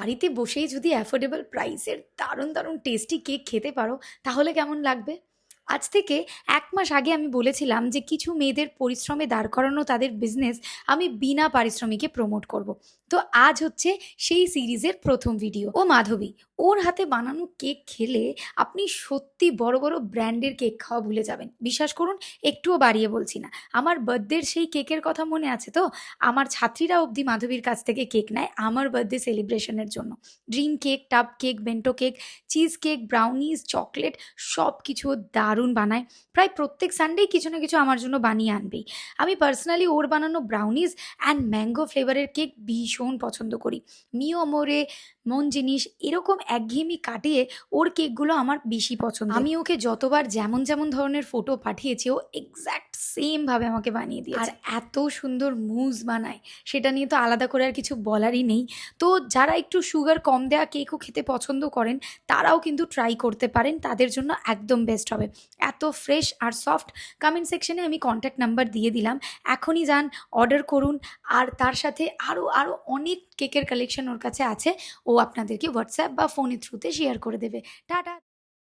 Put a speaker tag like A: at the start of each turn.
A: বাড়িতে বসেই যদি অ্যাফোর্ডেবল প্রাইসের দারুণ দারুণ টেস্টি কেক খেতে পারো তাহলে কেমন লাগবে? আজ থেকে 1 মাস আগে আমি বলেছিলাম যে কিছু মেয়েদের পরিশ্রমে দাঁড় করানো তাদের বিজনেস আমি বিনা পারিশ্রমিকে প্রমোট করব। তো আজ হচ্ছে সেই সিরিজের প্রথম ভিডিও। ও মাধবী, ওর হাতে বানানো কেক খেলে আপনি সত্যি বড় বড় ব্র্যান্ডের কেক খাওয়া ভুলে যাবেন। বিশ্বাস করুন, একটুও বাড়িয়ে বলছি না। আমার বার্থডের সেই কেকের কথা মনে আছে তো? আমার ছাত্রীরা অবধি মাধবীর কাছ থেকে কেক নেয় আমার বার্থডে সেলিব্রেশনের জন্য। Dream cake, tub cake, bento cake, cheese cake, brownies, chocolate সব কিছু ও দারুণ বানায়। প্রায় প্রত্যেক সানডেই কিছু না কিছু আমার জন্য বানিয়ে আনবেই। আমি পার্সোনালি ওর বানানো ব্রাউনিজ অ্যান্ড ম্যাঙ্গো ফ্লেভারের কেক ভীষণ পছন্দ করি। মিও মোরে, মন জিনিস এরকম একঘেয়েমি কাটিয়ে ওর কেকগুলো আমার বেশি পছন্দ। আমি ওকে যতবার যেমন যেমন ধরনের ফটো পাঠিয়েছি ও এক্স্যাক্ট সেমভাবে আমাকে বানিয়ে দিয়েছে। আর এত সুন্দর মুজ বানায়, সেটা নিয়ে তো আলাদা করে আর কিছু বলারই নেই। তো যারা একটু সুগার কম দেওয়া কেকও খেতে পছন্দ করেন তারাও কিন্তু ট্রাই করতে পারেন, তাদের জন্য একদম বেস্ট হবে। এত ফ্রেশ আর সফট। কমেন্ট সেকশনে আমি কন্ট্যাক্ট নাম্বার দিয়ে দিলাম, এখনই যান, অর্ডার করুন। আর তার সাথে আরও আরও অনেক কেকের কালেকশন ওর কাছে আছে, ও আপনাদেরকে হোয়াটসঅ্যাপ বা ফোনের থ্রুতে শেয়ার করে দেবে। টাটা।